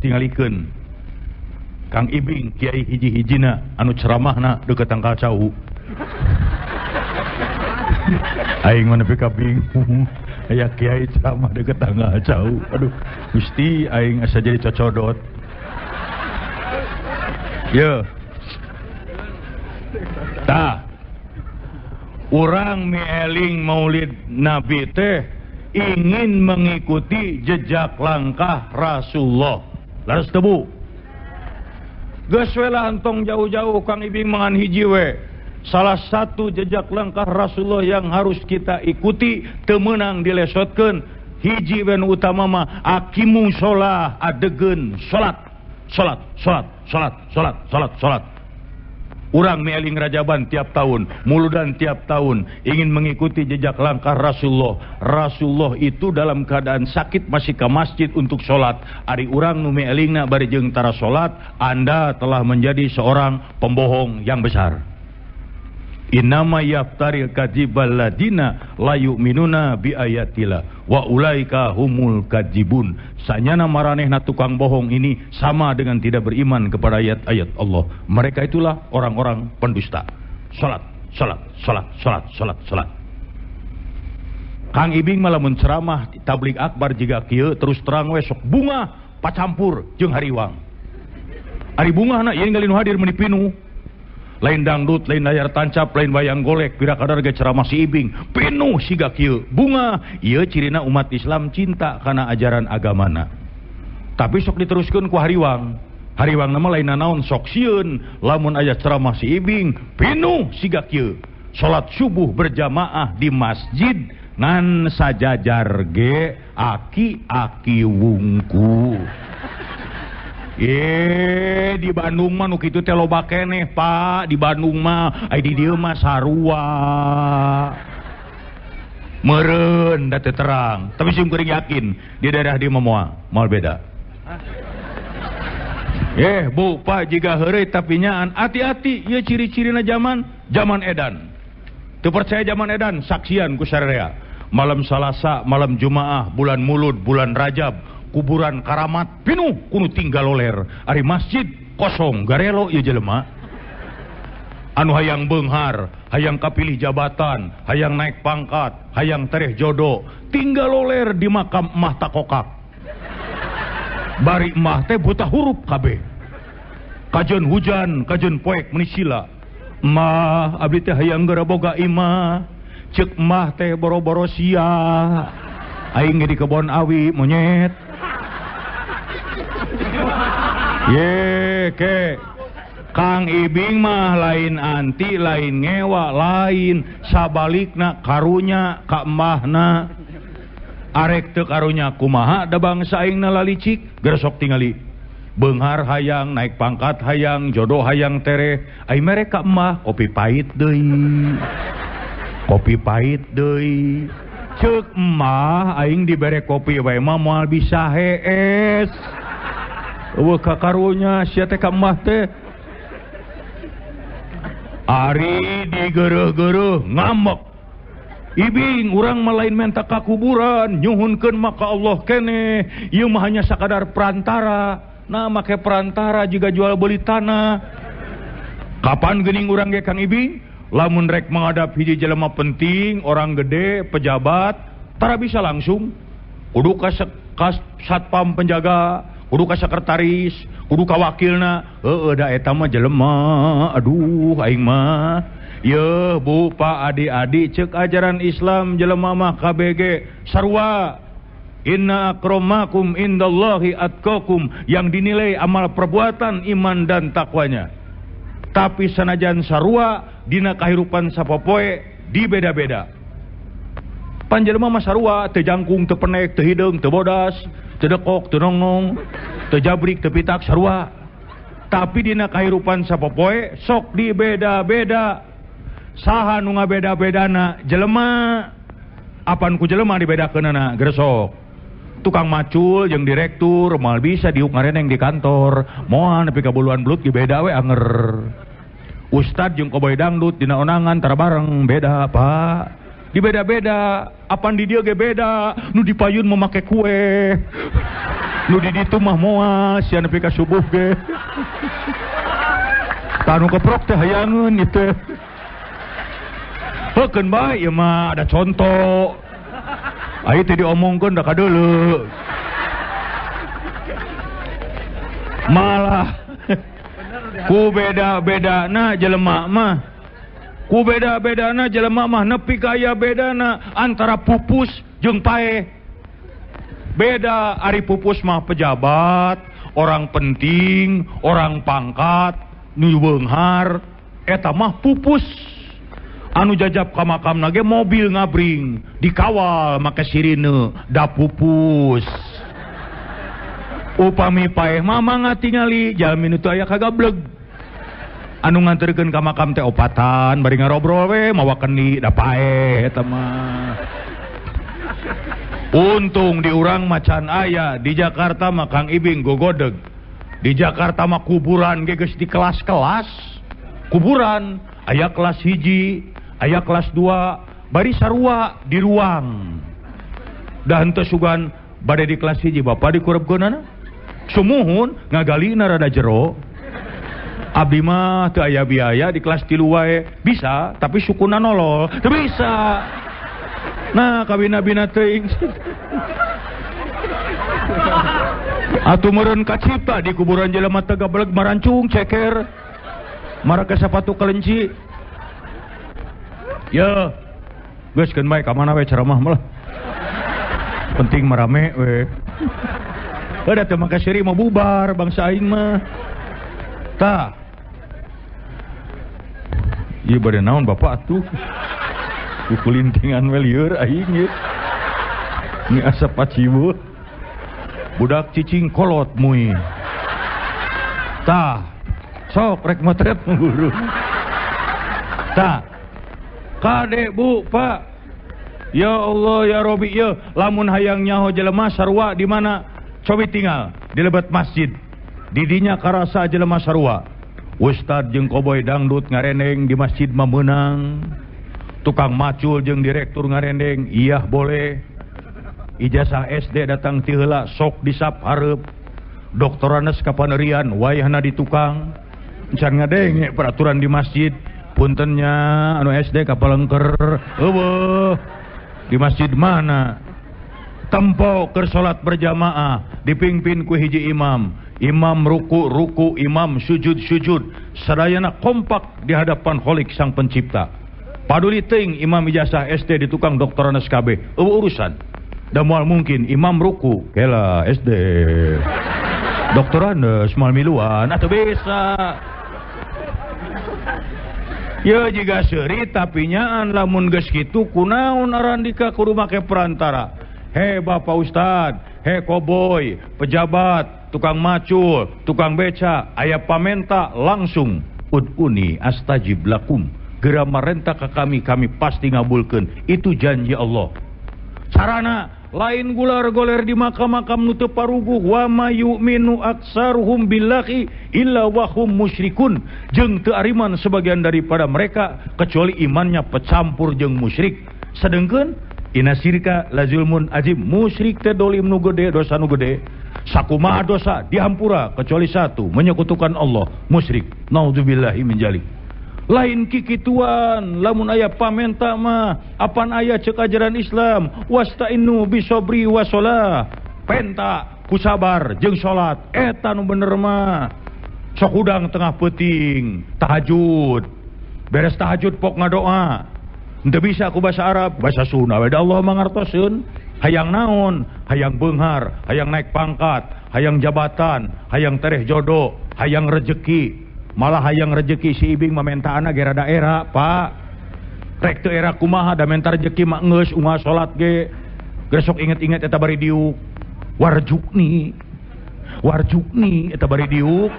tingalikeun Kang Ibing Kiai hiji-hijina anu ceramahna deukeut tangkal cau. Aing mah nepi ka bingung. Aya kiai ceramah deukeut tangkal cau. Aduh, Gusti aing asa jadi cocodot. Ye. Tah. Urang mieling Maulid Nabi teh ingin mengikuti jejak langkah Rasulullah. Laras tebu. Geus we lah antong jauh-jauh Kang Ibing mangan hiji we. Salah satu jejak langkah Rasulullah yang harus kita ikuti teu meunang dilesotkeun hiji we nu utama mah aqimu sholah adegeun salat. Urang mieling Rajaban tiap tahun, Muludan tiap tahun ingin mengikuti jejak langkah Rasulullah. Rasulullah itu dalam keadaan sakit masih ke masjid untuk sholat. Ari urang nu mielingna bari jeung tara sholat, Anda telah menjadi seorang pembohong yang besar. Innama yaftaril kadzibal ladina la yu'minuna bi ayatillah wa ulaika humul kadzibun. Sanyana maranehna tukang bohong ini sama dengan tidak beriman kepada ayat-ayat Allah. Mereka itulah orang-orang pendusta. Salat. Kang Ibing malah menceramah tablik akbar jiga kieu terus terang we sok bunga pacampur jeung hariwang. Ari bungahna ieu ngali nu hadir meuni pinu. Lain dangdut, lain layar tancap, lain wayang golek, pira kadar ge ceramah si Ibing penuh siga kieu bunga. Ieu cirina umat Islam cinta kana ajaran agamana. Tapi sok diteruskeun ku hariwang. Hariwang nama lain naon sok sieun lamun aya ceramah si Ibing penuh siga kieu. Salat subuh berjamaah di masjid ngan sajajar ge aki-aki wungku. Di Bandung mah nu kitu teh loba keneh Pak. Di Bandung mah ai di dieu mah sarua meureun da teu terang. Tapi sing kuring yakin di daerah dieu mah moal beda. Bu Pak jiga heureuy tapi nyaan hati-hati ieu ciri-cirina zaman edan. Teu percaya zaman edan saksian ku sararea. Malam Salasa, malam Jumaah, bulan Mulud, bulan Rajab, kuburan karamat pinuh kuno tinggal loler. Ari masjid kosong garelo ieu jelema anu hayang beunghar, hayang kapilih jabatan, hayang naik pangkat, hayang tereh jodoh, tinggal loler di makam emah takokak. Bari emah teh buta huruf kabeh. Kajeun hujan, kajeun poek meuni sila. Emah abdi teh hayang geura boga imah. Ceuk emah teh boro-boro sia. Aing di kebon awi monyet. Kang Ibing mah lain anti, lain ngewa, lain sabalikna karunya ka embahna. Arek teu karunya kumaha da bangsa aingna lalicik gersok tingali. Beunghar hayang, naik pangkat hayang, jodoh hayang tereh. Ai mere ka embah kopi pahit deui. Kopi pahit deui. Ceuk embah aing dibere kopi wae mah moal bisa hees. Eueuh ka karunya sia teh ka embah teh. Ari digeureuh-geureuh ngambek. Ibing urang mah lain menta ka kuburan, nyuhunkeun maka Allah keneh. Ieu mah hanya sakadar perantara. Nah make perantara juga jual beli tanah. Kapan geuning urang ge Kang Ibing? Lamun rek menghadap hiji jelema penting, orang gede, pejabat, tara bisa langsung. Kudu ka satpam penjaga, kudu ka sekretaris, kudu ka wakilna. Da eta mah jelema, aduh aing mah. Ye Bu Pak adik-adik ceuk ajaran Islam jelema mah KBG sarua. Inna akramakum indallahi atqakum, yang dinilai amal perbuatan, iman dan takwanya. Tapi sanajan sarua dina kahirupan sapopoe dibeda-beda. Panjelema mah sarua teu jangkung, teu penek, teu hideung, teu bodas, teu dekok, teu nongong, teu jabrik, teu pitak sarua. Tapi dina kahirupan sapopoe sok dibeda-beda. Saha nu ngabeda-bedana jelema? Apan ku jelema dibedakeunana gresok. Tukang macul jeung direktur moal bisa diuk ngareneng di kantor. Moal nepi ka buluan belut ge beda we anger. Ustad jeung koboy dangdut dina onangan tara bareng beda Pak. di beda-beda. Apaan di dia ge beda. Nu dipayun memakai kue. Nu di ditu mah moal sia nepi ka subuh ge. Tanu keprok teh hayangeun ieu. Heukeun bae ieu mah ada contoh. Aya teh diomongkeun da kadeuleu. Malah ku beda-bedana jelema mah. Ku beda-bedana jelema mah nepi ka aya bedana antara pupus jeung pae. Beda ari pupus mah pejabat, orang penting, orang pangkat, nu beunghar, eta mah pupus. Anu jajab ka makamna ge mobil ngabring, dikawal make sirine, da pupus. Upami paeh mah mangga tingali jalmi nu teu aya kagableg. Anu nganterkeun ka makam teh opatan, bari ngarobrol we mawa keni da paeh eta mah. Untung di urang macan aya, di Jakarta mah Kang Ibing gogodeg. Di Jakarta mah kuburan ge geus di kelas-kelas. Kuburan aya kelas 1, aya kelas 2, bari sarua di ruang. Da henteu sugan bade di kelas 1 Bapak dikurebkeunana. Sumuhun ngagalina rada jero. Abdi mah teu aya biaya di kelas 3 wae. Bisa, tapi sukuna nolol. Teu bisa. Nah, kabina-bina teuing. Atuh meureun kacipta di kuburan jelema teu gabeleg marancung ceker. Marake sapatu kelenci. Ya. Geus keun bae ka mana we ceramah mah. Penting marame we. Ada teh maka seri mau bubar bangsa aing mah. Tah. Ieu bade naon Bapak atuh? Kukulintingan we lieur aing ye. Ni asap paciweuh. Budak cicing kolot mui. Tah. Sok rek motret nguru. Tah. Kade Bu, Pak. Ya Allah ya Robi ya, lamun hayang nyaho jelema sarua di mana? Cobi tinggal di lebat masjid. Didinya karasa jelema sarua. Ustad jeung koboy dangdut ngarendeng di masjid mah meunang. Tukang macul jeung direktur ngarendeng, iyah boleh. Ijazah SD datang ti heula sok disap hareup. Doktoranes kapanerian wayahna di tukang. Encan ngadenge peraturan di masjid. Puntennya anu SD kapalengker. Eueuh. Di masjid mana? Tempo keur salat berjamaah dipimpin ku hiji imam. Imam ruku, imam sujud. Sadayana kompak di hadapan Khalik Sang Pencipta. Paduli teuing imam ijazah SD di tukang doktoranes KB. Urusan. Da moal mungkin imam ruku kela SD. Doktoranes moal miluan atuh bisa. Ya jika seuri tapi nyaan lamun geus kitu kunaon arandika kudu make perantara. He Bapak Ustad, he koboy, pejabat, tukang macul, tukang beca, aya pamenta langsung ud'uni astajib lakum. Gera marenta ka kami pasti ngabulkeun. Itu janji Allah. Carana lain gular-goler di makam-makam nu teu paruguh. Wa may yu'minu aksaruhum billahi illa wa hum musyrikun. Jeung teu ariman sebagian daripada mereka kecuali imannya pecampur jeung musyrik. Sedengkeun inasirka lazulmun ajib, musyrik teh dolim nu gede, dosa nu gede. Sakumaha dosa dihampura kecuali satu, menyekutukan Allah, musyrik. Naudzubillahi min dzalik. Lain kikituan lamun aya pamenta mah apan aya ceuk ajaran Islam wasta'inu bisobri wasolah, penta ku sabar jeung salat eta nu bener mah. Sok udang tengah peuting tahajud, beres tahajud pok ngadoa. Henteu bisa ku bahasa Arab, bahasa Sunda we da Allah mangartoseun. Hayang naon? Hayang beunghar, hayang naik pangkat, hayang jabatan, hayang tereh jodoh, hayang rejeki. Malah hayang rejeki si Ibing mamentaana ge rada era, Pak. Rek teu era kumaha da menta rejeki mah geus unggal salat ge. Geus sok inget-inget eta bari diuk. Warjukni eta bari diuk.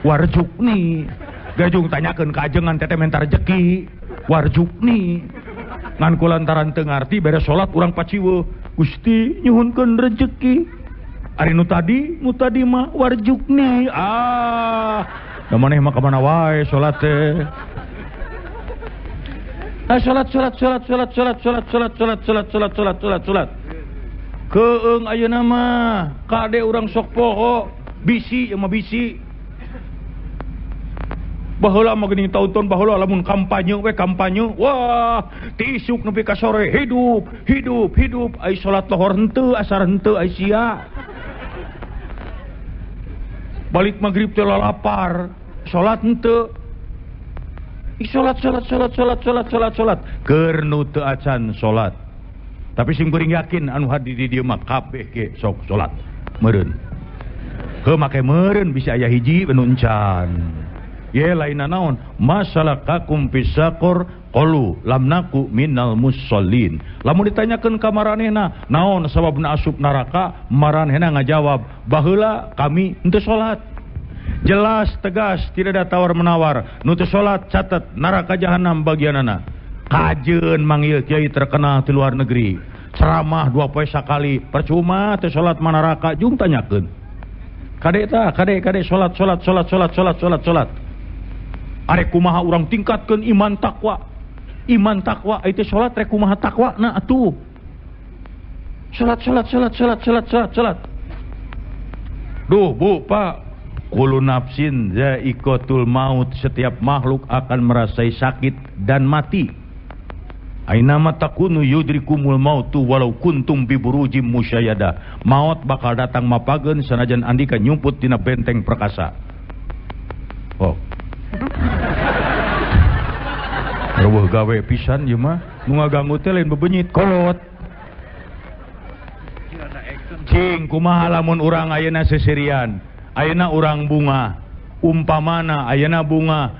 Warjukni. Gajung tanyakeun ka ajengan teteh menta rejeki. Warjukni. Ngan kulantaran teu ngarti beres salat urang paciweuh. Gusti nyuhunkeun rejeki. Ari nu tadi mah warjukni. Da maneh mah ka mana wae salat teh. Salat. Keung ayeuna mah kade urang sok poho bisi yang mah bisi. Baheula mah geuning taun-taun baheula lamun kampanye wah tisuk nepi ka sore hidup ai salat lohor henteu asar henteu ai sia. Balik magrib teh lapar salat henteu. Salat keur nu teu acan salat. Tapi sing kuring yakin anu hadi di dieu mah kabeh ge sok salat meureun. Heuh make meureun bisa aya hiji anu encan. Ye lainna naon? Masalakakum fisaqor qalu lam naku minal musallin. Lamun ditanyakeun ka maranehna, naon sababna asup neraka? Maranehna ngajawab, baheula kami henteu salat. Jelas tegas tidak ada tawar menawar. Nu teu salat catet neraka jahanam bagianana. Kajeun manggil kiai terkenal di luar negeri. Ceramah 2 poe sakali, percuma teu salat mah neraka jung tanyakeun. Kade salat. Arek kumaha urang tingkatkeun iman takwa. Iman takwa itu salat rek kumaha takwana atuh. Salat. Duh, Bu, Pak. Kullu nafsin za'iqatul maut, setiap makhluk akan merasai sakit dan mati. Ainama takunu yudrikumul mautu walau kuntum bi burujim musyayada. Maut bakal datang mapageun sanajan andika nyumput tina benteng perkasa. Oh. Reueuh gawe pisan ieu mah, nu ngaganggu teh lain bebenyit kolot. Cing kumaha lamun urang ayeuna seserian? Ayeuna urang bunga, umpamana ayeuna bunga,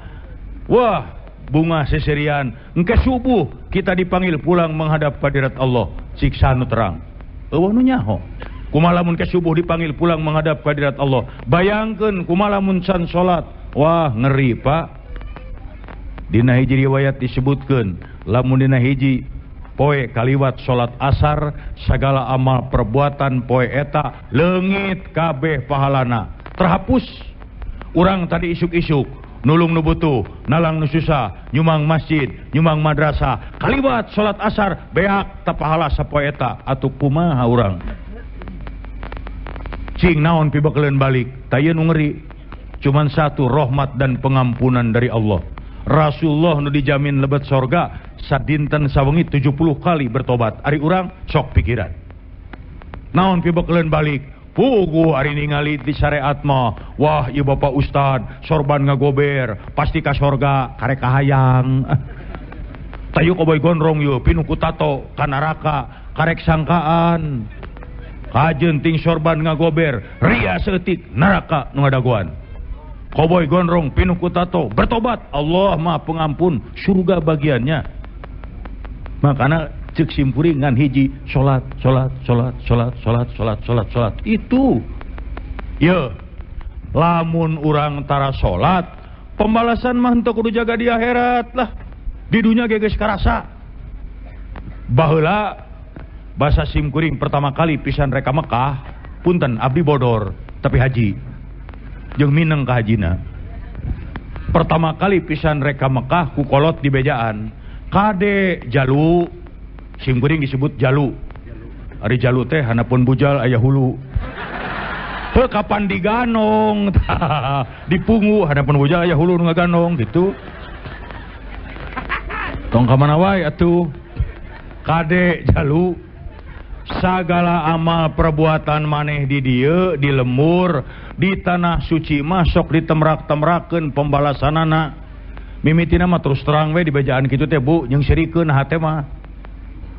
wah bunga seserian, engke subuh kita dipanggil pulang menghadap hadirat Allah, siksa nu terang. Eueuh nu nyaho. Kumaha lamun ke subuh dipanggil pulang menghadap hadirat Allah. Bayangkeun kumaha lamun can salat, wah ngeri Pak. Dina hiji riwayat disebutkeun, lamun dina hiji poe kaliwat salat asar, segala amal perbuatan poe eta leungit kabeh pahalana. Terhapus. Urang tadi isuk-isuk nulung nu butuh, nalang nu susah, nyumang masjid, nyumang madrasah, kaliwat salat asar beak teu pahala sapoe eta. Atuh kumaha urang? Cing naon pibakeuleun balik? Teu nu ngeri. Cuman satu, rahmat dan pengampunan dari Allah. Rasulullah nu dijamin lebet sorga sadinten sawengi 70 kali bertobat. Ari urang sok pikiran. Naon pibakeuleun balik? Pugu hari ningali di syariat mah, wah ieu bapak ustad sorban ngagober pasti ka sorga karek kahayang. Tayu koboy gondrong yeuh pinu ku tato ka neraka karek sangkaan. Kajeun ting sorban ngagober ria seutik neraka nu ngadaguan. Koboy gondrong pinu ku tato bertobat, Allah Maha Pengampun, surga bagiannya. Makana cek simpuring ngan hiji salat itu ya lamun urang tara salat pembalasan mah henteu kudu jaga di akhirat lah, di dunya ge geus karasa. Baheula basa simkuring pertama kali pisan rek ka Mekah, punten abdi bodor tapi haji jeung mineng ka hajina. Pertama kali pisan rek ka Mekah ku kolot di bejaan kade jalu. Simkuring disebut jalu. Ari jalu teh hanapun bujal aya hulu. Heuh kapan diganong? Dipungu hanapun bujal aya hulu nu ngaganong gitu. Tong ka mana wae atuh. Kade jalu. Sagala amal perbuatan maneh di dieu, di lemur, di tanah suci mah sok ditemrak-temrakeun pembalasanana. Mimitina mah terus terang we di bejaan kitu teh Bu, jeung sirikeun hate mah.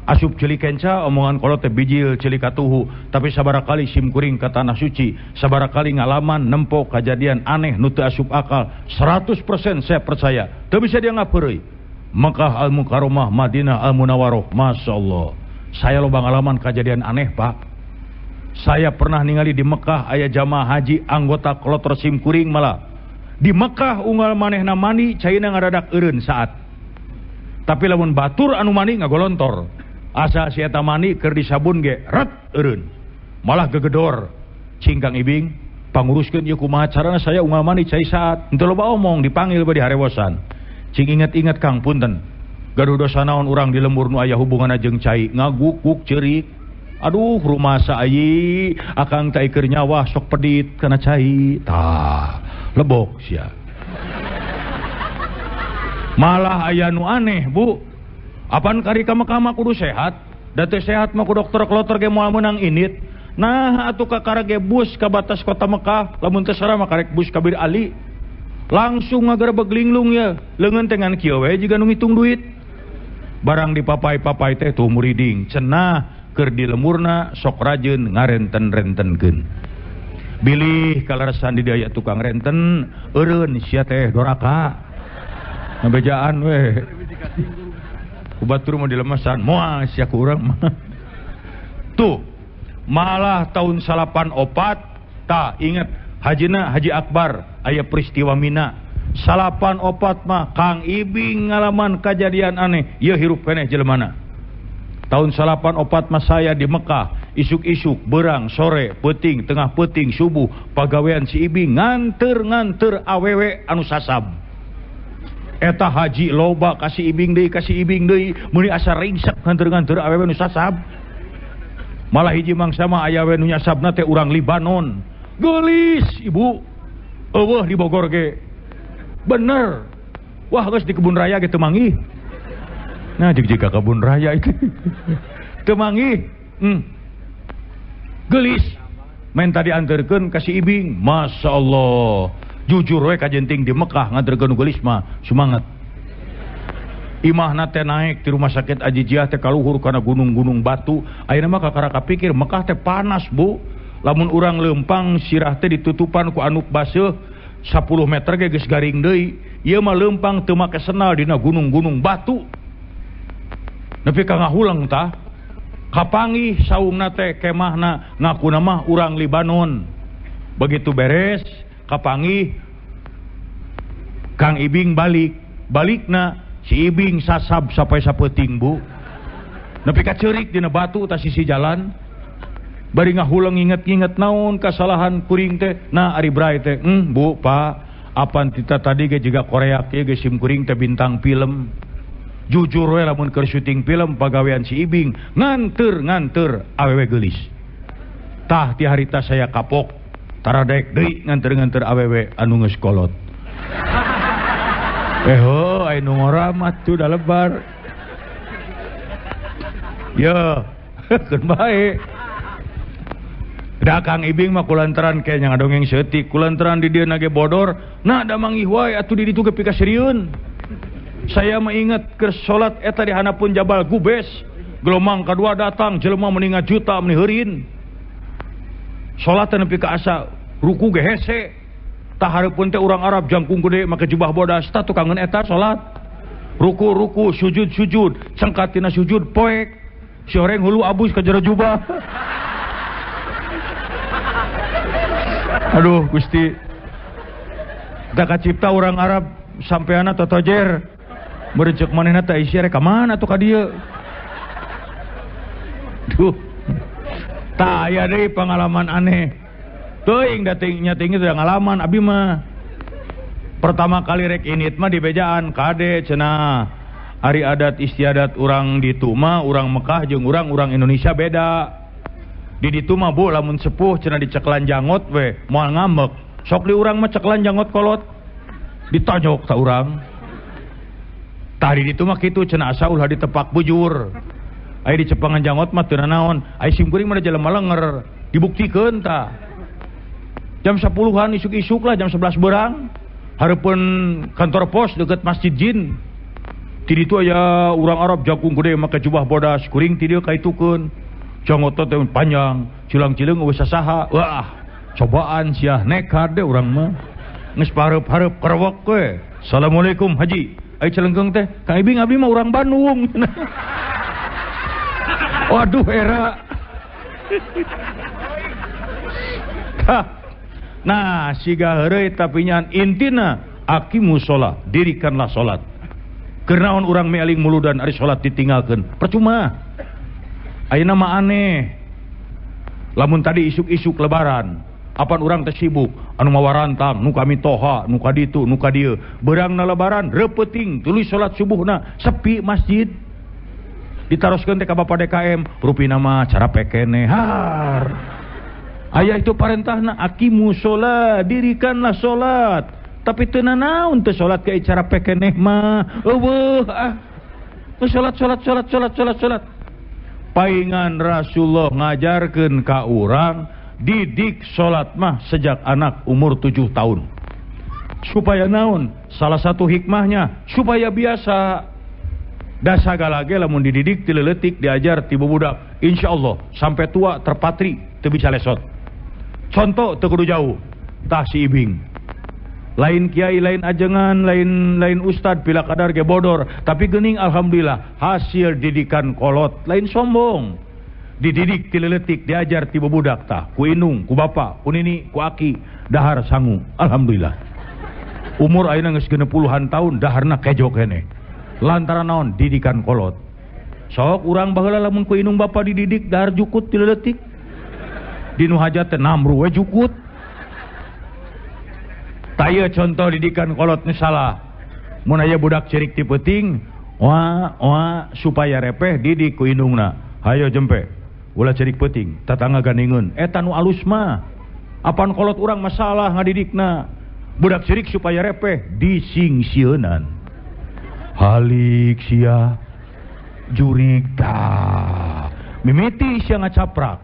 Asup ceuli kenca omongan kolot teh bijil ceuli katuhu, tapi sabarakali simkuring ka tanah suci, sabarakali ngalaman nempo kejadian aneh nu teu asup akal. 100% saya percaya teu bisa dianggap heureuy. Mekah Al-Mukarramah, Madinah Al-Munawwarah, masyaallah. Saya loba ngalaman kejadian aneh Pak. Saya pernah ningali di Mekah aya jamaah haji anggota kloter simkuring malah. Di Mekah unggal manehna mandi caina ngadadak eureun saat. Tapi lamun batur anu mandi ngagolontor. Asa si eta mani keur disabun ge ret eureun. Malah gegedor. Cingkang ibing panguruskeun ieu kumaha carana saya unggal mani cai saat. Henteu loba omong dipanggil bade harewosan. Cing inget-inget Kang punten. gaduh dosa naon urang di lembur nu aya hubunganna jeung cai ngaguk-guk ceurik. Aduh rumah saai akang teh keur nyawa sok pedit kana cai tah lebok sia. Malah aya nu aneh Bu, apan kari ka Mekah kudu sehat, da teu sehat mah ku dokter kloter ge moal meunang init. Nah atuh ka karage bus ka batas kota Mekah, lamun teu sara mah karek bus ka Bir Ali. Langsung ngagerebeg linglung ya, leungeun teh ngan kieu we jiga nu ngitung duit. Barang dipapai-papai teh tuh muriding, cenah keur di lemurna sok rajeun ngarenten-rentenkeun. Bilih kalarasan di daya tukang renten, eureun sia teh doraka. Ngabejaan we. Kubatur mah dilemesan, moal sia ku urang mah. Tuh, malah tahun 84 tah inget hajina Haji Akbar aya peristiwa Mina. 84 mah Kang Ibing ngalaman kejadian aneh, ieu hirup keneh jelemana. Tahun 84 mah saya di Mekah, isuk-isuk, berang, sore, peuting, tengah peuting, subuh, pagawean si Ibing nganter awewe anu sasab. Eta haji loba kasih Ibing deui, meuni asa ringsek nganter awewe anu sasab. Malah hiji mangsa mah aya we nu nyasabna teh urang Libanon. Geulis Ibu. Eueuh di Bogor ge. Bener. Wah geus di kebun raya ge teu manggih. Nah jika kebun raya itu teu manggih. Geulis. Main tadi anterkeun ka si Ibing. Masya Allah. Jujur we kajenting di Mekah nganterkeun geulis mah semangat. Imahna teh naik di rumah sakit Ajijiah teh kaluhur kana gunung-gunung batu. Ayeuna mah kakara kapikir Mekah teh panas Bu. Lamun urang leumpang sirah teh ditutupan ku anuk baseuh 10 meter ge geus garing deui. Ieu mah leumpang teu make senal dina gunung-gunung batu. Nepi ka ngahulang tah. Kapanggih saungna teh kemahna ngakuna mah urang Libanon. Begitu beres kapanggih Kang Ibing balikna si Ibing sasab sampai sapeuting Bu. Nepi ka ceurik dina batu tah sisi jalan. Bari ngahulang inget-inget naon kasalahan kuring teh. Nah ari bray teh, Bu, Pak, apan kita tadi ge jiga Korea ge sim kuring teh bintang film. Jujur we lamun keur syuting film pagawean si Ibing nganter awewe geulis. Tah ti harita saya kapok taradek deui nganter awewe anu geus kolot. Aya nu ngoramat tuh da lebar. Ya, keun bae. Da Kang Ibing mah kulantaran kaya ngadongeng seutik, kulantaran di dieu nage bodor, nah da manggih wae atuh di ditu ge pika sirieun. Saya mah inget keur salat eta di hanapeun Jabal Gubes, gelombang kadua datang jelema meuni ngajuta meuni heurin. Salat teh nepi ka asa ruku ge hese. Tah hareupeun teh urang Arab jangkung gede make jubah bodas tah tukangeun eta salat. Ruku, sujud, cengkat tina sujud poek. Si horeng hulu abus ka jero jubah. Aduh Gusti, da kacipta urang Arab sampeana totojer mereujek manehna teh isi rek ka mana atuh ka dieu. Duh. Tah aya deui pengalaman aneh. Teuing da ting teh ngalaman abi mah. Pertama kali rek init mah di bejaan kade cenah. Ari adat istiadat urang ditu mah urang Mekah jeung urang Indonesia beda. Di ditu mah Bu lamun sepuh cenah diceklan jangot we moal ngambek. Sok di urang mah ceklan jangot kolot. Ditonyok ta urang. Tah di ditu mah kitu cenah asa ulah ditepak bujur. Aya di cepangan jangot mah teu naon. Aya sim kuring mah jelema lenger. Dibuktikeun tah. Jam 10-an isuk-isuk lah jam 11 berang. Hareupeun kantor pos deket Masjid Jin. Ti ditu aya urang Arab jakung gede make jubah bodas kuring ti dieu kaitukeun. Jangot teh panjang, cilang-cileung eueuh sasaha. Wah, cobaan sia nekat deh urang mah. Geus pareup-hareup kerewek we. Assalamualaikum Haji. Ai celengeung teh, Kang Ibing abdi mah urang Bandung. Waduh era. Nah, siga heureuy tapi nyan intina aqimus shalah, dirikanlah salat. Kenaon urang mealing muludan ari salat ditinggalkeun? Percuma. Ayeuna mah aneh. Lamun tadi isuk-isuk lebaran, Apan urang teh sibuk anu mawarantang nu kami toha nu ka ditu nu ka dieu beurangna lebaran repeting tuluy salat subuhna sepi masjid ditaroskeun teh ka Bapak DKM rupina mah cara pekene har aya itu parentahna aqimu sholat dirikanlah salat tapi teu naon teu salat ke cara pekene mah eueuh salat paingan Rasulullah ngajarkeun ka urang didik salat mah sejak anak umur 7 tahun supaya naon salah satu hikmahnya supaya biasa da sagala ge lamun dididik ti leutik diajar ti budak insyaallah sampai tua terpatri teu bisa lesot contoh teu kudu jauh tah si ibing lain kiai lain ajengan lain ustad pila kadar ge bodor tapi geuning alhamdulillah hasil didikan kolot lain sombong dididik ti leutik diajar ti budak tah ku indung ku bapa ku nini ku aki dahar sangu alhamdulillah umur ayeuna geus 60-an tahun daharna kejo keneh lantaran naon didikan kolot sok urang baheula lamun ku indung bapa dididik dahar jukut ti leutik dinu hajat teh namru we jukut taya contoh didikan kolot nu salah mun aya budak cerik ti peuting wa supaya repeh didik ku indungna hayo jempe ulah cerik peuting tatangga gandingeun eta nu alus mah apan kolot urang masalah ngadidikna budak cerik supaya repeh disingsieunan halik sia jurig tah mimiti sia ngacaprak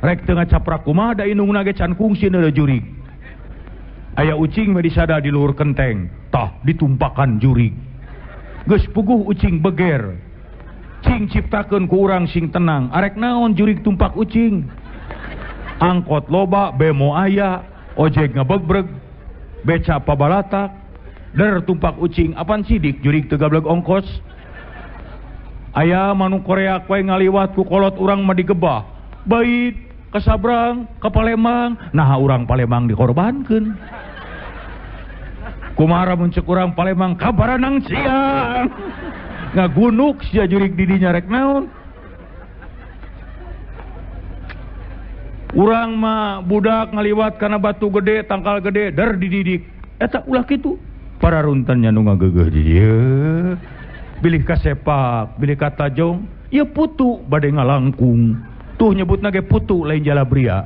rek teu ngacaprak kumaha da indungna ge can kungsi neuleuh jurig aya ucing mah disada di luhur kenteng tah ditumpakan jurig geus puguh ucing beger cing ciptakeun ku urang sing tenang arek naon jurig tumpak ucing angkot loba bemo aya ojek ngabegreg beca pabalatak der tumpak ucing apan sidik jurig teu gablek ongkos aya manu Korea we ngaliwat ku kolot urang mah digebah bait ka Sabrang ka Palembang nah urang Palembang dikorbankeun kumaha mun ceuk urang Palembang kabaranang siang ngagunuk sia jurig didinya rek naon urang mah budak ngaliwat kana batu gede tangkal gede der dididik eta ulah kitu para runtannya nu ngageugeuh di dieu bilih ka sepak bilih ka tajong ieu putu bade ngalangkung tuh nyebutna ge putu lain jalabria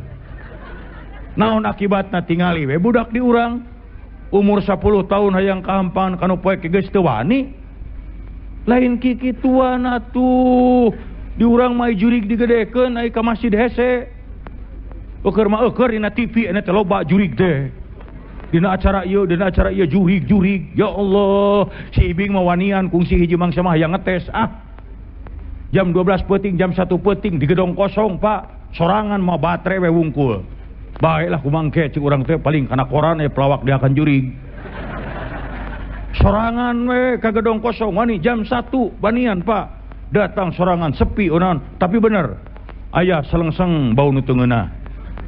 naon akibatna tingali we budak di urang umur 10 tahun hayang kahampan kanu poe ke geus teu wani lain kikituan atuh di urang mah jurig digedekeun ai ka masjid hese eukeur mah eukeur dina TV ene teh loba jurig teh dina acara ieu jurig ya Allah si ibing mah wanian kungsi hiji mangsa mah hayang ngetes jam 12 peuting jam 1 peuting di gedong kosong Pak sorangan mah batre we wungkul baiklah kumangke cik urang teh paling kana koran pelawak dia akan jurig sorangan we ka gedong kosong wani jam 1 banian Pak datang sorangan sepi onan tapi bener aya selengseng bau nu teu ngeunah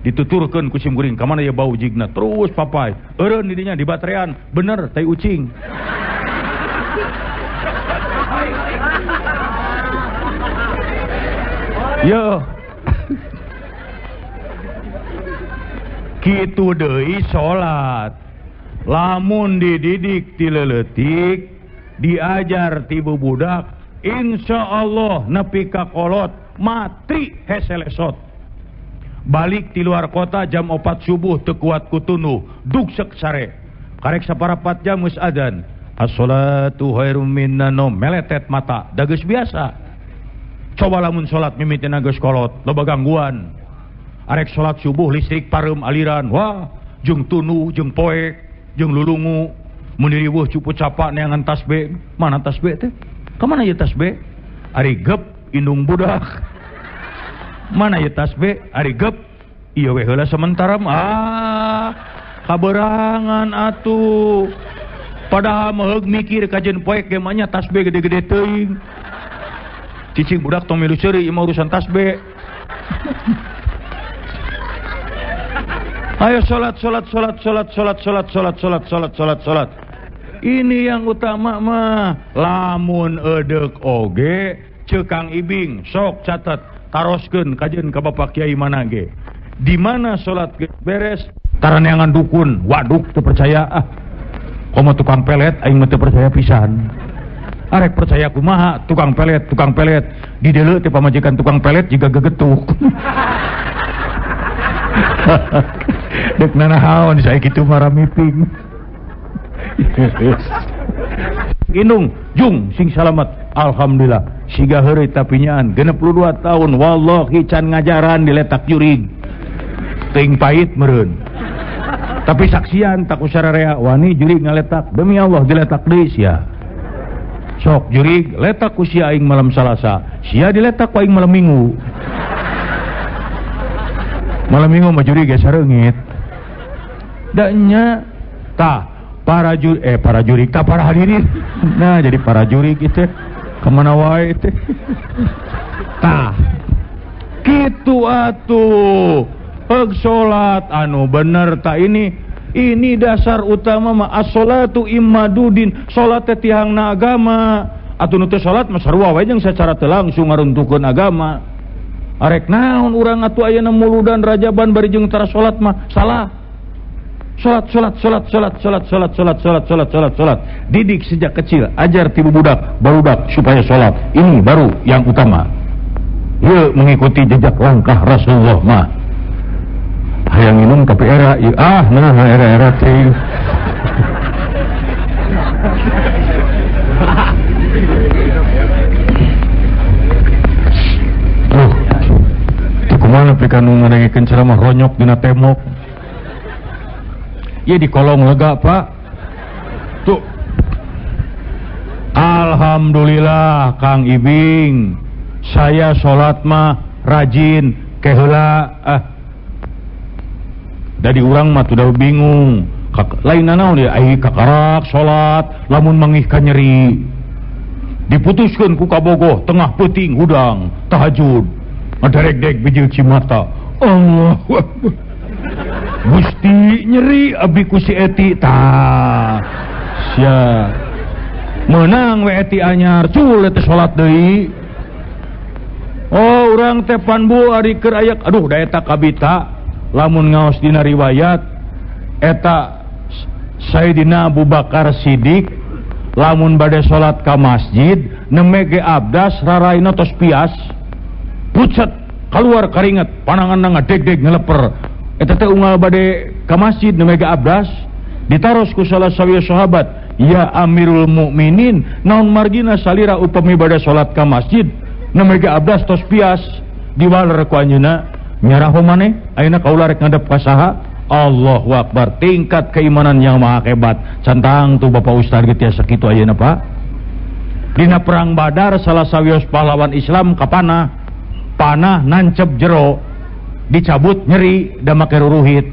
dituturkeun ku simkuring ka mana ya bau jigna terus papai eureun di dinya di baterean bener tai ucing yo kitu deui salat lamun dididik ti leutik diajar ti budak insyaallah nepi ka kolot matri hese lesot balik ti luar kota jam 4 subuh teu kuat kutunduh dugsek sare karek saparapat jam geus adzan as-salatu khairum minan naum meletet mata da geus biasa coba lamun salat mimitina geus kolot loba gangguan arek salat subuh listrik pareum aliran wah jeung tunu jeung poek jeung lulungu mun diriweuh cupu capa neangan tasbih mana tasbih teh ka mana ieu tasbih ari gep indung budak mana ieu tasbih ari gep ieu we heula sementara kaberangan atuh padahal meheug mikir kajen poek ge mah nya tasbih gede-gede teuing cicing budak tong milu ceuri ieu mah urusan tasbih ayo salat. Ini yang utama mah lamun edek oge ceuk Kang Ibing sok catet taroskeun kajeun ka Bapak Kiai mana ge. di mana salat beres taraneangan dukun waduk teu percaya komo tukang pelet aing mah teu percaya pisan arek percaya kumaha tukang pelet di deuleu teh pamajikan tukang pelet juga gegetuk dek nanahaon saya kitu mah ramiping Indung jung sing salamet alhamdulillah siga heureuy tapi nyaan 62 tahun wallahi can ngajaran diletak jurig teuing pahit meureun tapi saksian tak usararea wani jurig ngaletak demi Allah diletak deui sia sok jurig letak ku sia aing malam Salasa sia diletak ku aing malam Minggu mah jurig ge sareungit da nya tah para jurig ka para hadirin nah jadi para jurig itu kemana wae teh tah kitu atuh heug salat anu bener ta ini dasar utama mah as-sholatu immadudin salat teh tiangna agama atuh nu teu salat mah sarua wae jeung secara teu langsung ngaruntukeun agama arek naon urang atuh ayeuna muludan rajaban bari jeung tara salat mah salah Salat. Didik sejak kecil, ajar tibu budak, barudak supaya salat. Ini baru yang utama. Yuk mengikuti jejak langkah Rasulullah mah. Hayang minum tapi era, era teh. Kumaha pikan nu ngadengikeun ceramah ronyok dina temok. Ya di kolong lega pak tuh alhamdulillah Kang Ibing saya sholat mah rajin keheula dari urang mah udah bingung lain naon dia ai kakarak sholat lamun mangihkan nyeri diputuskeun ku kabogoh tengah peuting hudang tahajud ngaderek-derek bijil cimata Allahu Akbar Gusti nyeri abdi ku si Eti tah sia menang we Eti anyar cul teh salat deui oh urang teh panbu ari keur aya aduh da eta kabita lamun ngaos dina riwayat eta Sayyidina Abu Bakar Siddiq lamun bade salat ka masjid nemege abdas raraina tos pias pucet keluar keringet pananganna ngadeg-deg ngeleper eta teh unggal bade ka masjid nemega abdas ditaros ku salah sawiya sahabat ya Amirul Mukminin naon margina salira upami bade salat ka masjid nemega abdas tos pias diwaler ku anjeunna nyaraho maneh ayeuna kaula rek ngadep ka saha Allahu Akbar tingkat keimanan yang maha hebat cantang tuh Bapak Ustaz ge tiasa kitu ayeuna Pak dina perang Badar salah sawios pahlawan Islam kapanah panah nancep jero dicabut nyeri da make ruruhit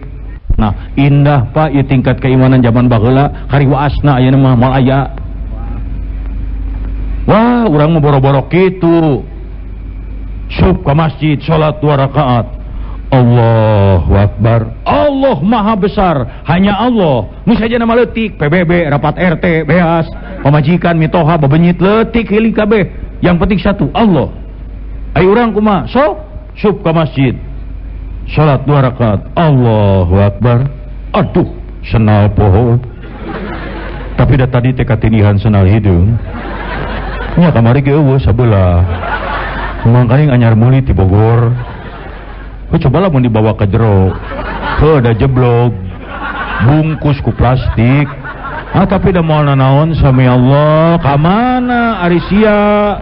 nah indah Pak ieu tingkat keimanan zaman baheula kariwaasna ayeuna mah moal aya wah urang mah boro-boro kitu sub ka masjid salat 2 rakaat Allahu Akbar Allah maha besar hanya Allah nu saja nama leutik PBB rapat RT beas pamajikan mitoha babenyit leutik heuli kabeh yang penting satu Allah ai urang kumaha sok sub ka masjid salat 2 rakaat Allahu Akbar aduh senal poho tapi da tadi teh katinihan senal hidung nya kamari ge eueuh sabelah mangkaning anyar meuli ti Bogor coba lah mau dibawa ke jero ada jeblok bungkus ku plastik tapi dah mau naon sami Allah kamana arisia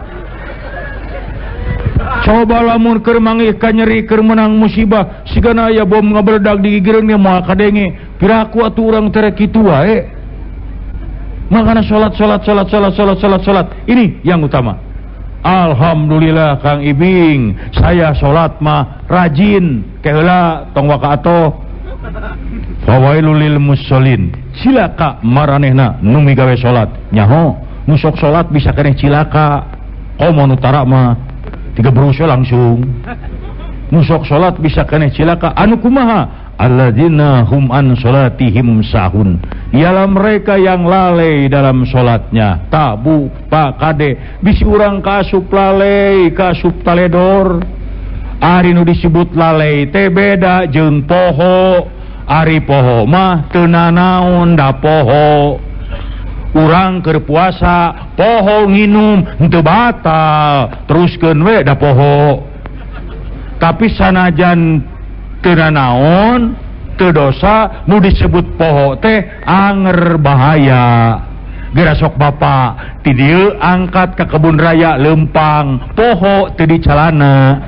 coba lamun keur mangih ka nyeri keur menang musibah sigana aya bom ngabeledag di gigireun ge moal kadenge piraku atuh urang teh kitu wae makana salat ini yang utama. Alhamdulillah Kang Ibing saya salat mah rajin keheula tong wakaatoh fawailul lil musallin cilaka maranehna nu migawe salat nyaho nu sok salat bisa keneh cilaka komo nu tara mah tiga berusaha langsung nu sok salat bisa keneh cilaka anu kumaha alladzina hum an salatihim sahun ialah mereka yang lalai dalam salatnya tabu pak kade bisi urang kasup lalai kasup taledor Ari nu disebut lalei teh beda jeung poho. Ari poho mah teu nanaon da poho. Urang keur puasa poho nginum henteu batal, teruskeun we da poho. Tapi sanajan teu nanaon, teu dosa, nu disebut poho teh anger bahaya. Geura sok bapa ti dieu angkat ka kebun raya leumpang poho teu dicalana.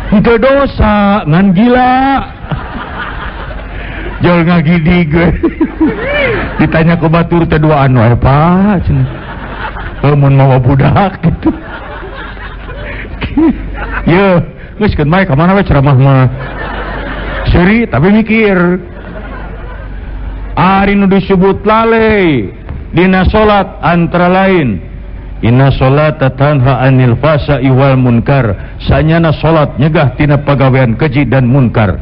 Henteu dosa ngan gila. Jol ngagidig we. Ditanya ke batur teh duaan wae Pak cenah. Mun mawa budak gitu. Ye, geus keun bae ka mana we ceramah mah. Seuri tapi mikir. Ari nu disebut lalei dina salat antara lain inna sholata tanha anil fahsya'i wal munkar. Sanyana salat nyegah tina pagawean keji dan munkar.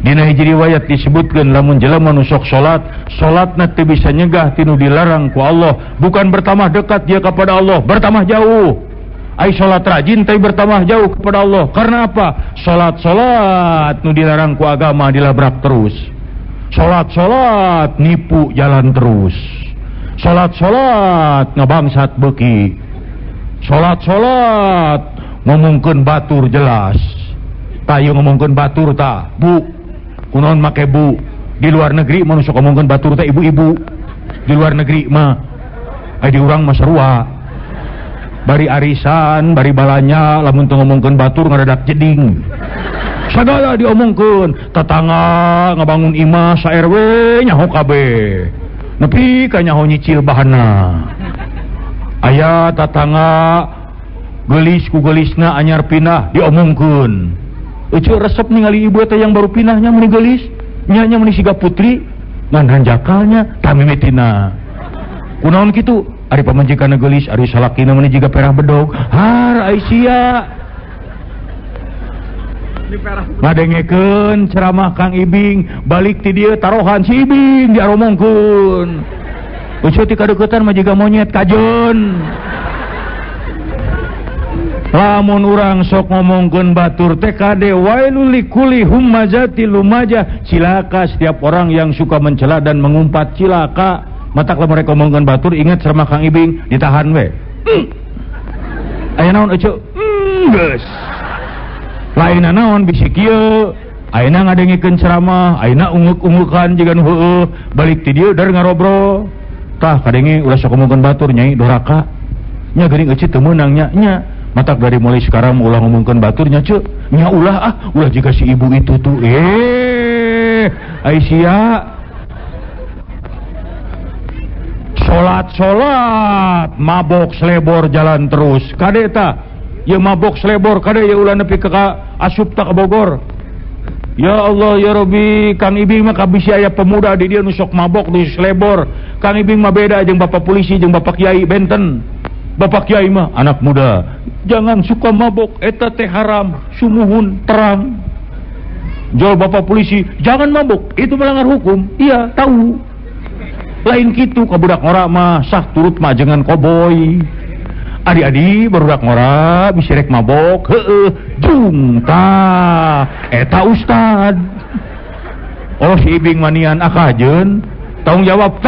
Dina hiji riwayat disebutkeun lamun jelema nu sok salat, salatna teu bisa nyegah tinu dilarang ku Allah. Bukan bertambah dekat dia kepada Allah, bertambah jauh. Ai salat rajin tapi bertambah jauh kepada Allah. Karena apa? Salat nu dilarang ku agama dilabrak terus. Salat nipu jalan terus. Salat ngabangsat beuki. Salat ngomongkeun batur jelas. Tayu ngomongkeun batur ta, Bu. Kunaon make Bu? Di luar negeri mah sok ngomongkeun batur teh ibu-ibu. Di luar negeri mah ai di urang mah sarua. Bari arisan, bari balanya lamun teu ngomongkeun batur ngadadak jeding. Sagala diomongkeun, tetangga ngabangun imah sa RW nyaho kabeh. Nepi ka nyaho nyicil bahanna. Aya tetangga geulis ku geulisna anyar pindah diomongkeun. Eueuh resep ningali ibu teh yang baru pinahnya meuni geulis, nya meuni siga putri, ngan hanjakalnya tamimitina. Kunaon kitu? Ari pamajikanna geulis, ari salakina meuni jiga perah bedog. Har Aisyah. Ngadengekeun ceramah Kang Ibing, balik ti dieu tarohan si Ibing diaromongkeun. Ucu ti kadeuketan mah jiga monyet kajeun. Lamun urang sok ngomongkeun batur teh kade wailul likulli hummazatil lumajah. Cilaka setiap orang yang suka mencela dan mengumpat, cilaka. Matak lamun rek ngomongkeun batur ingat ceramah Kang Ibing, ditahan we. Aya naon ucu? Geus. Lainna naon bisi kieu, ayeuna ngadengikeun ceramah, ayeuna unguk-ungukan jiga nu heueuh, balik ti dieu dar ngarobro. Tah kadenge ulah sok ngomongkeun batur Nyai doraka. Nya geuning eucit teu meunang nya. Matak dari mulai sekarang ulah ngomongkeun batur nya ceu. Nya ulah ulah jiga si ibu itu tuh. Aisyah. Salat mabok selebor jalan terus. Kade tah ya mabok selebor kada ya ulah nepi ka asup tak Bogor. Ya Allah ya Rabbi, Kang Ibing mah kabisi aya pemuda di dieu nu sok mabok di selebor. Kang Ibing mah beda jeung bapak polisi jeung bapak kiai benten. Bapak kiai mah anak muda. Jangan suka mabok, eta teh haram, sumuhun terang. Jol bapak polisi, jangan mabok, itu melanggar hukum. Iya, tahu. Lain kitu ka budak ngora mah sah turut mah jangan koboy. Adi-adi barudak ngora bisa rek mabok, jung tah eta ustad. Oh si Ibing manian akajeun, tanggung jawab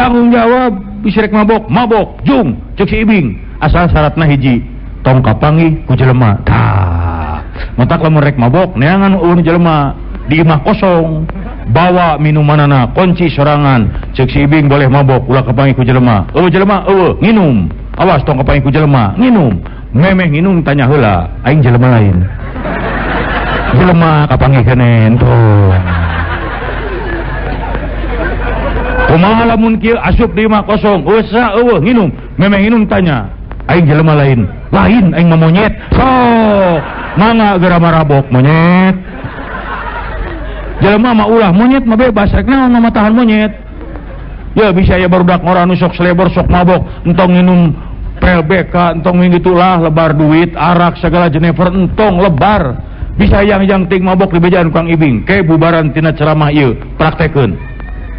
bisa rek mabok jung cek si Ibing. Asal syaratna hiji, tong kapanggih ku jelema. Tah matak lamun rek mabok neangan ulun jelema di imah kosong, bawa minumanana kunci sorangan, cek si Ibing boleh mabok ulah kapanggih ku jelema. Jelema nginum. Awas tong kapanggih ku jelema nginum. Memeh nginum tanya heula aing jelema lain. Jelema kapanggih kenen tuh. Kumaha lamun kieu asup di imah kosong, eusa nginum. Memeh nginum tanya aing jelema lain. Lain aing mah monyet. Sok mangga geura marabok monyet. Jelema mah ulah monyet mah bebas rek naon mah tahan monyet. Ya bisa ya barudak ngora nu sok selebor sok mabok entong nginum pel BK entong ngitulah lebar duit arak segala jenever entong lebar bisa yang ting mabok di bejaan Kang Ibing ke bubaran tina ceramah ieu praktekeun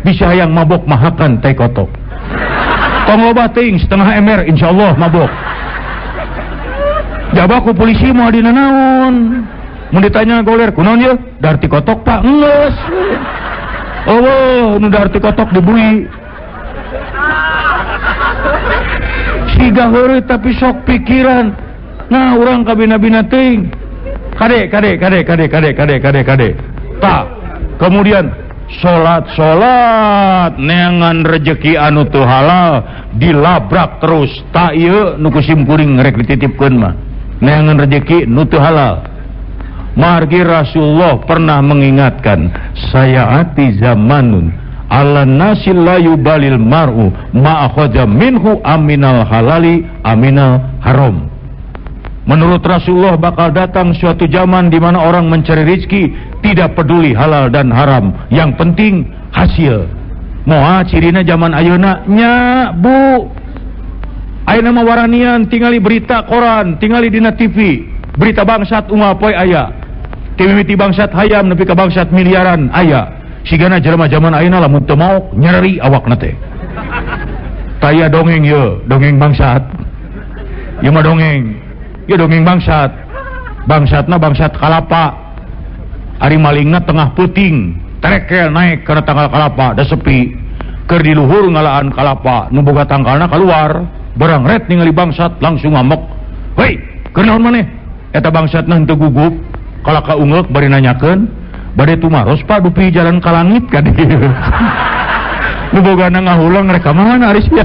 bisa yang mabok mahakan teh kotok tong loba ting setengah ember insyaallah mabok jabaku polisi mau dina naon Mun ditanya goler, kunaon ieu? Darti kotok Pak, geus. Oh, nu darti kotok dibui. Siga heureuy tapi sok pikiran. Nah, urang kabina-bina teuing. Kade. Tah, kemudian salat neangan rezeki anu teu halal dilabrak terus. Tak ieu nu kusim kuring rek dititipkeun mah. Neangan rezeki nu teu halal. Margi Rasulullah pernah mengingatkan, sayati zamanun ala nasil la yubalil mar'u ma akhadha minhu aminal halali aminal haram. Menurut Rasulullah bakal datang suatu zaman di mana orang mencari rezeki tidak peduli halal dan haram, yang penting hasil. Moal cirina zaman ayeuna nya Bu. Ayeuna mah waranian tingali berita koran, tingali dina TV, berita bangsat umal poe aya. Timimiti bangsat hayam nepi ka bangsat miliaran aya. Sigana jelema zaman ayeuna lamun teu maok nyeri awakna teh. Taya dongeng ye, dongeng bangsat. Ieu mah dongeng. Ieu dongeng bangsat. Bangsatna bangsat kalapa. Ari malingna tengah peuting, terekel naik kana tanggal kalapa da sepi. Keur di luhur ngalaan kalapa, nu boga tangkalna keluar, barang ret ningali bangsat langsung ngamuk. "Hei, keur naon maneh?" Eta bangsatna henteu gugup. Kalau ka ungeuk bari nanyakeun, bade tumaros Pak dupi jalan ka langit ka dieu. Nu bogana ngahulang rek ka mana ari sia.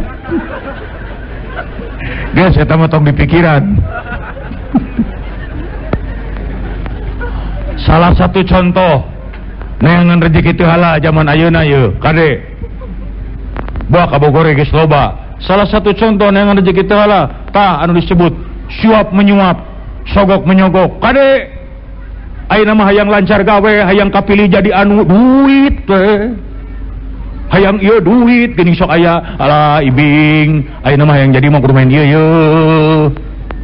Geus eta mah tong dipikiran. Salah satu contoh neangan rezeki teu halal zaman ayeuna ieu, kade. Bawa ka Bogor geus loba. Salah satu contoh neangan rezeki teu halal, tah anu disebut suap menyuap, sogok menyogok. Kade ayeuna mah hayang lancar gawe, hayang kapilih jadi anu duit teh. Hayang ieu duit geuning sok aya alah ibing, ayeuna mah hayang jadi mah kudu main ieu ye.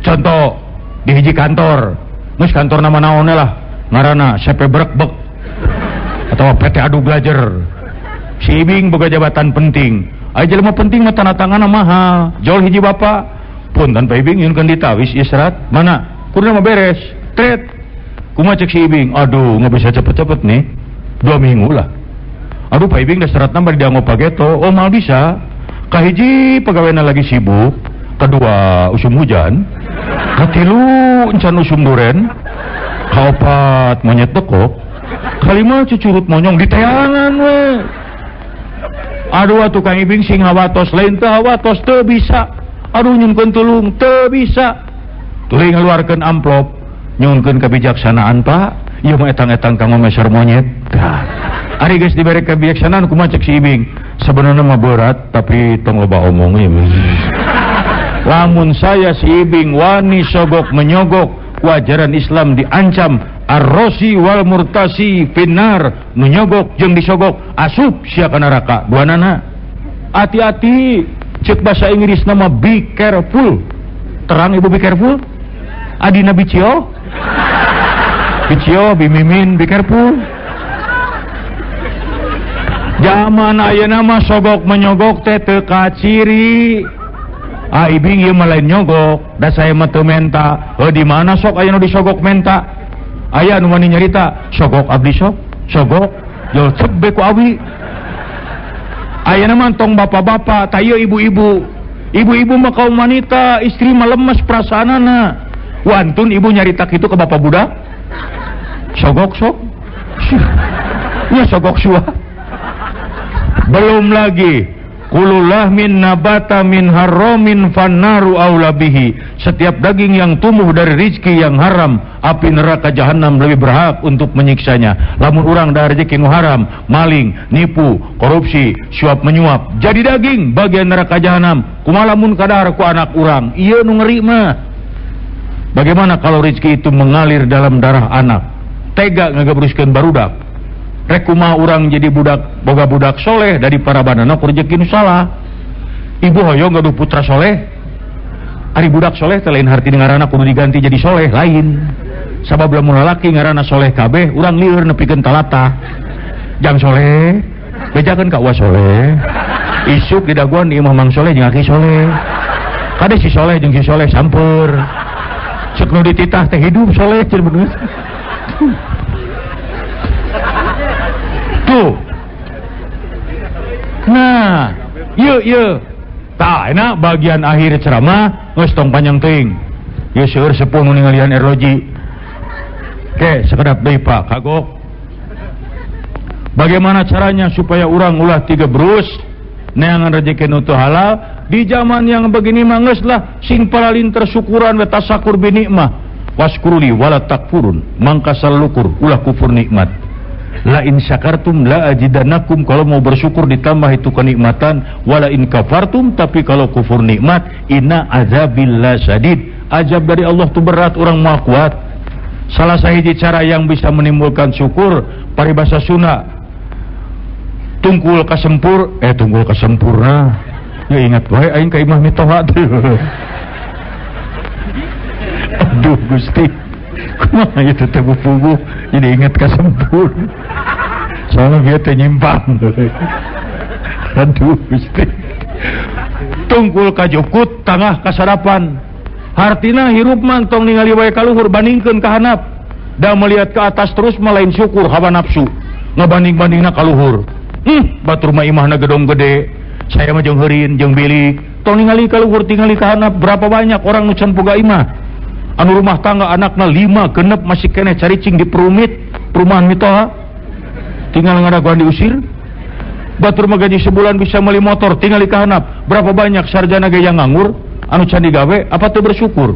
Contoh di hiji kantor, geus kantor nama naonnya lah, ngaranna CP Brekbek atau PT Adu Belajar. Si ibing boga jabatan penting. Aya jelema penting mah tanda tanganna mahal. Jol hiji bapak, punten Pak Ibing nyieunkeun ditawis ieu serat. Mana? Kuduna mah beres. Tret. Kumaha cek si Ibing, aduh nggak bisa cepet-cepet nih, 2 minggu lah. Aduh Pak Ibing dah serat nambah dianggo pageto. Oh mal bisa. Kahiji pegawainya lagi sibuk, kedua usum hujan, katilu encan usum duren, kaopat monyet tekok, kalima cucurut monyong di tayangan we. Aduh tukang Ibing sing hawatos lain teu hawatos teu bisa. Aduh nyunkeun tulung teu bisa. Tuluy ngaluarkeun amplop. Nyunkeun kebijaksanaan Pak, ieu mah etang-etang kanggo meser monyet. Ari geus dibere kebijaksanaan kumaha cek si Ibing, sebenarnya mah berat tapi tong loba omong ieu. Lamun saya si Ibing wani sogok menyogok, ajaran Islam diancam ar-rosi wal murtasi finnar, nu nyogok jeung disogok asup sia ka neraka duanana. Hati-hati, cek bahasa Inggris nama be careful. Terang Ibu be careful? Adina bicio? Bicio, bimimin, be careful. Zaman ayeuna mah sogok menyogok teh teu kaciri. Ibing ieu mah lain nyogok, da saya mah teu menta. Di mana sok aya nu disogok menta? Aya nu wani nyarita, sogok abdi sok, sogok, jol cebe ku abi. Ayeuna mah tong bapak-bapak, tah ieu ibu-ibu. Ibu-ibu mah kaum wanita, istri mah lemes perasaanana. Wantun ibu nyarita kitu ke bapak budak, sogok sok, ya sogok suah. Belum lagi, kulullah min nabata min haramin fannaru aula bihi. Setiap daging yang tumbuh dari rizki yang haram, api neraka jahanam lebih berhak untuk menyiksanya. Lamun urang da rezeki nu haram, maling, nipu, korupsi, suap menyuap, jadi daging bagian neraka jahanam. Kumaha lamun kadar ku anak urang, ieu nu ngeri mah. Bagaimana kalau rezeki itu mengalir dalam darah anak? Tega ngagebruskeun barudak. Rek kumaha urang jadi budak, boga budak soleh dari para bandana ku rezeki nu salah. Ibu hoyong gaduh putra soleh. Ari budak soleh teh lain harti ngaranna kudu diganti jadi soleh lain. Sabab lamun lalaki ngaranna soleh kabeh, urang lieur nepikeun talata. Jang soleh, bejakeun ka uas soleh. Isuk di daguan di imah mang soleh jeung aki soleh. Kade si soleh jeung si soleh sampeur. Cek nu dititah teh hidup soleh cenah bener. Tuh. Nah, yeuh. Tah, enak bagian akhir ceramah geus tong panjang teuing. Ieu seueur sepuh nu ningalian erloji. Oke, sekedap deui Pak kagok. Bagaimana caranya supaya orang ulah tiga berus neangan rezeki nu teu halal di zaman yang begini mah geus lah sing palalin tersyukuran wa tasakur bi nikmah waskuruli wala takfurun mangka salukur ulah kufur nikmat. La in syakartum la ajidannakum, kalau mau bersyukur ditambah itu kenikmatan, wala in kafartum, tapi kalau kufur nikmat inna azabillah syadid, azab dari Allah itu berat, orang mau kuat. Salah sahiji cara yang bisa menimbulkan syukur paribasa Sunda tungkul kasempurna ya ingat wae aing ka imah mitoha aduh Gusti kumaha itu teh bubuh jadi ingat kasempur soalnya dia teh nyimpang aduh Gusti tungkul kajukut tangah kasarapan hartina hirup mantong ningali wae kaluhur bandingkeun ka handap da melihat ke atas terus malain syukur hawa nafsu ngabanding-bandingna kaluhur batur mah imahna gedong gede saya mah jeung heureun jeung bilik tong ningali kaluhur tingali ka handap berapa banyak orang nu can boga imah anu rumah tangga anakna 5 genep masih keneh caricing di perumahan mitoha tinggal ngadaguan diusir batur mah gaji sebulan bisa meuli motor tingali ka handap berapa banyak sarjana gaya nganggur anu can digawe apa teu bersyukur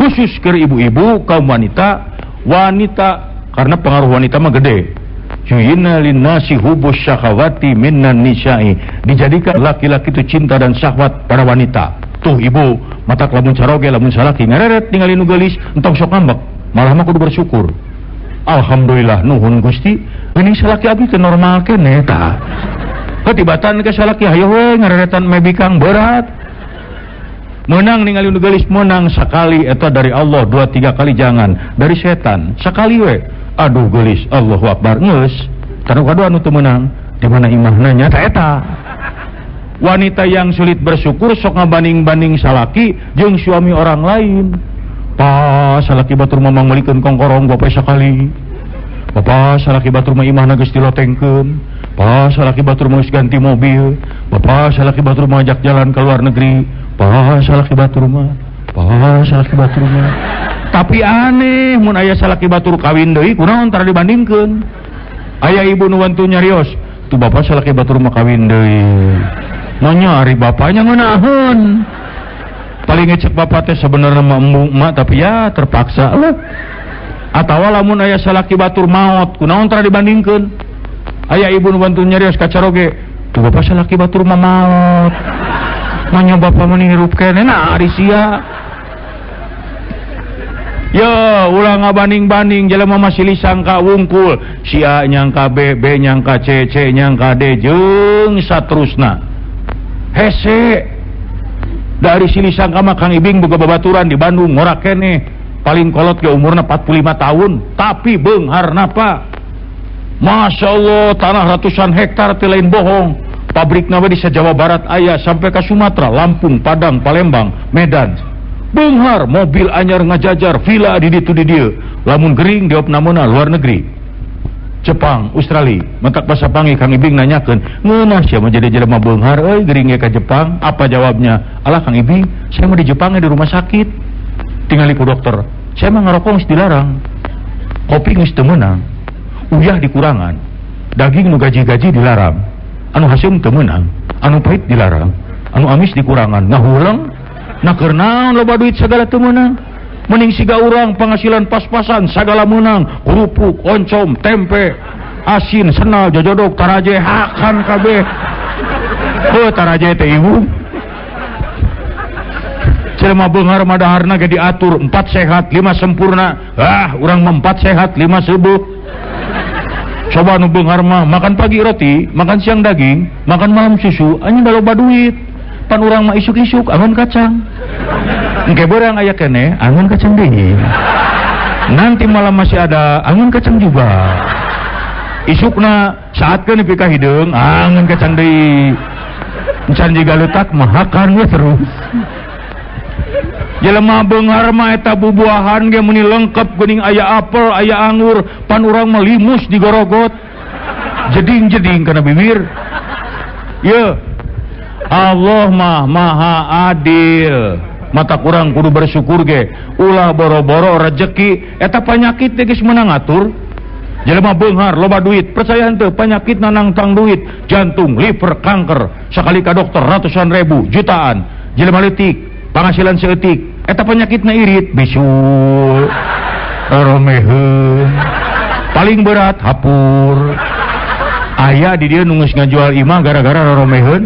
khusus ke ibu-ibu kaum wanita karena pengaruh wanita mah gede Juyina linnasi hubus syahawati minnan nisa'i, dijadikan laki-laki itu cinta dan syahwat pada wanita. Tuh ibu matak lamun caroge lamun salaki ngareret tinggalin nu geulis entong sok ngambek malah mah kudu bersyukur. Alhamdulillah nuhun Gusti geuning salaki abdi teu normal keneh tah ketibatan ke salaki hayo we ngareretan mebikang berat menang ningali nu geulis menang sakali eta dari Allah 2-3 kali jangan dari setan sakali we aduh geulis Allahu Akbar geus kana kadua anu teu meunang di mana imahna nya eta wanita yang sulit bersyukur sok ngabanding-banding salaki jeung suami orang lain pa salaki batur mamang meulikeun kongkorong gope sakali Bapak salaki batur mah imahna geus dilotengkeun pa salaki batur mah geus ganti mobil Bapak salaki batur mah ajak jalan ke luar negeri pa salaki batur mah tapi aneh mun aya salaki batur kawin deui kunaon tara dibandingkeun aya ibu nu wantu nyarios tuh bapak salaki batur mah kawin deui nanya ari bapaknya ngeunaheun paling ngecek bapak teh sebenarnya mah tapi ya terpaksa lah atawa lamun aya salaki batur maot kunaon tara dibandingkeun aya ibu nu wantu nyarios ka caroge tuh bapak salaki batur mah maot nanya bapak mah hirup keneh nah ari sia ya ulah ngabanding-banding jelema masih lisangka wungkul si A nyangka B, B nyangka C, C nyangka D jeung saterusna hese dari si lisangka mah Kang Ibing boga babaturan di Bandung ngorak keneh paling kolot ke umurna 45 tahun tapi beungharna Pak Masya Allah tanah ratusan hektar teu lain bohong pabrikna we di Jawa Barat aya sampai ke Sumatera, Lampung, Padang, Palembang, Medan beunghar mobil anyar ngajajar villa di ditu di dieu lamun gering diopna meuna luar negeri Jepang, Australia mentak basa panggil Kang Ibing nanyakeun ngeunah sia mah jadi jelema beunghar euy gering ge ka Jepang apa jawabnya alah Kang Ibing saya mah di Jepang di rumah sakit tingali ku dokter saya mah ngarokok geus dilarang kopi geus teu meunang uyah dikurangan daging nu gaji-gaji dilarang anu haseum teu meunang anu pahit dilarang anu amis dikurangan ngahuleung nah keurnaon loba duit segala teu meunang mending siga urang penghasilan pas-pasan sagala meunang kerupuk, oncom, tempe, asin, senal, jojodok, taraje hakan kabeh heuh taraje teh ibu jelema beunghar mah daharna ge diatur 4 sehat 5 sempurna urang mah 4 sehat 5 seubeuh coba nu beunghar mah makan pagi roti makan siang daging makan malam susu anjeun da loba duit pan urang mah isuk-isuk angon kacang engke beurang aya keneh angon kacang deui nanti malam masih ada angon kacang juga isukna saatkeun nepi ka hideung angon kacang deui encan jiga leutak mah hakan we terus jelema beunghar mah eta bubuahan ge meni lengkep geuning aya apel aya anggur pan urang mah limus digorogot jeding-jeding kana bibir. Ye Allah mah maha adil, mata kurang kudu bersyukur ge ulah boro-boro rezeki eta panyakit geus meunang ngatur. Jelema beunghar loba duit percaya henteu panyakit nanang tang duit jantung liver kanker sakali ka dokter ratusan ribu jutaan. Jelema leutik penghasilan seeutik eta penyakitna irit bisu romeheun paling berat hapur aya di dieu nu geus ngajual imah gara-gara romeheun.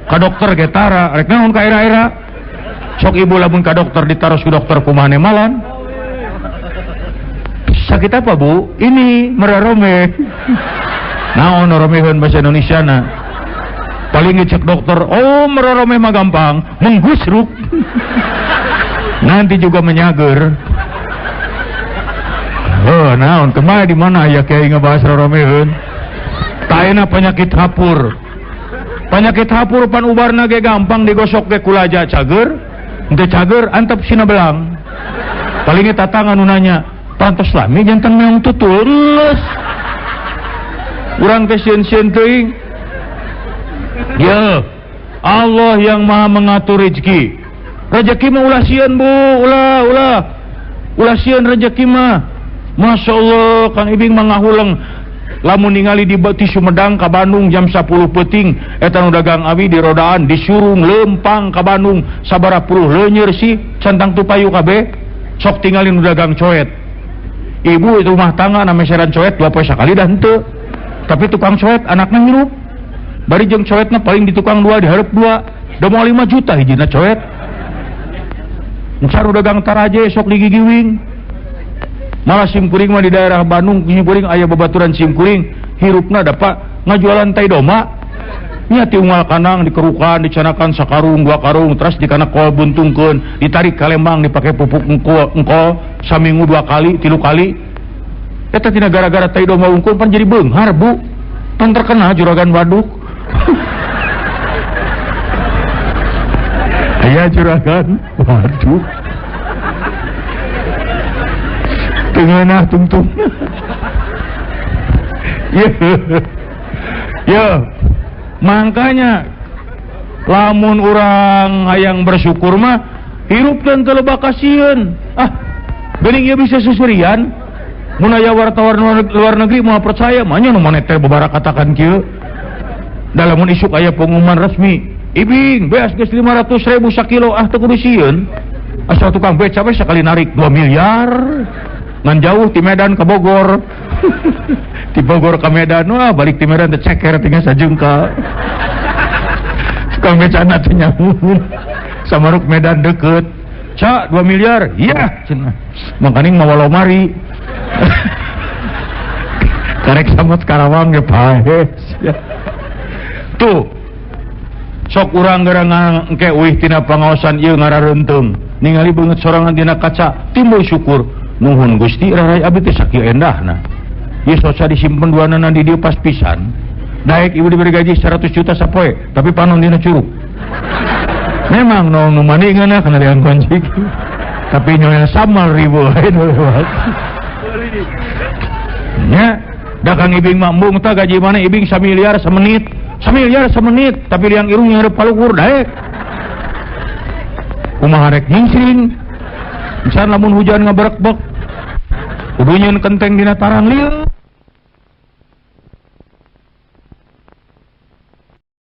Ka dokter ge tara rek naon ka era-era sok ibu lamun ka dokter ditaros ku dokter kumaha malan. Sakit apa bu? Ini merarome. Naon romeheun bahasa Indonesia na? Paling ngecek dokter, oh merarome mah gampang, menggusruk. Nanti juga menyager. Oh naon kemana di mana ya kayak ngebahas romeheun? Taena penyakit hapur. Penyakit hapur pan ubarna ge gampang digosok ge kulaja cager. Henteu cager antep sina belang. Paling eta tangan nu nanya pantos lami jantan meong tutul leus urang teh sieun-sieun teuing. Ya Allah yang maha mengatur rezeki. Rezeki mah ulah sieun bu, ulah sieun rezeki mah. Masya Allah Kang Ibing mah ngahuleng lamun ningali di Sumedang ka Bandung jam 10 peuting eta nu dagang abi di rodaan disurung lempang ka Bandung sabaraha puluh leunyeur sih centang tupayu kabeh sok tingali nu dagang coet. Ibu itu rumah tangga namanya seran coet 2 poe sakali dah henteu. Tapi tukang coet anaknya ngirup. Bari jeung coetna paling di tukang 2 dihareup 2. Da moal 5 juta hijina coet. Encar dagang taraje sok digigiwing. Malah simkuring mah di daerah Bandung simkuring aya babaturan simkuring hirupna dapat ngajualan tai doma. Nya ti unggal kanang dikerukan dicanakan sakarung 2 karung terus dikana kol buntungkeun ditarik ka Lembang dipake pupuk engkol saminggu 2 kali 3 kali eta tina gara-gara tai domba ungkul pan jadi beunghar bu pan terkena juragan waduk. Aya juragan waduk tengenah tungtung. Ya makanya lamun orang hayang bersyukur mah hirupkeun teu loba kasieun. Geuning ieu bisa susurian mun aya wartawan luar negeri moal percaya mah nya nu maneh teh babara katakan kieu. Da lamun isuk aya pengumuman resmi Ibing beas geus 500.000 sakilo teu kudu sieun. Asal tukang beca we sakali narik 2 miliar ngan jauh ti Medan ka Bogor. Di Bogor ke Medan, wah balik di Medan ceker tinggal sajengkal. Tukang becana teh nyamun. Samaruk Medan deket. Cak 2 miliar, iya cenah. Mangkaning mawalau mari. Karek samut Karawang ge pae. Tuh. Sok urang gerangan engke euih tina pangaosan ieu ngarareunteung. Ningali beungeut sorangan dina kaca, timbul syukur. Nuhun Gusti rarai abdi teh sakieu endahna. Ieu soca disimpen duanana di dieu pas pisan. Daek ibu diberi gaji 100 juta sapoe, tapi panon dina curug. Memang nu maninganna kana dengan kunci. Tapi nyonya samal ribu lain lewat. Nya, da Kang Ibing mambung tah gaji mana Ibing 1 miliar semenit. 1 miliar semenit, tapi liang irung ngarep paluhur daek. Kumaha rek nyingsring. Misalnya lamun hujan ngaberekbek kudu nyeun kenteng dina tarang lieu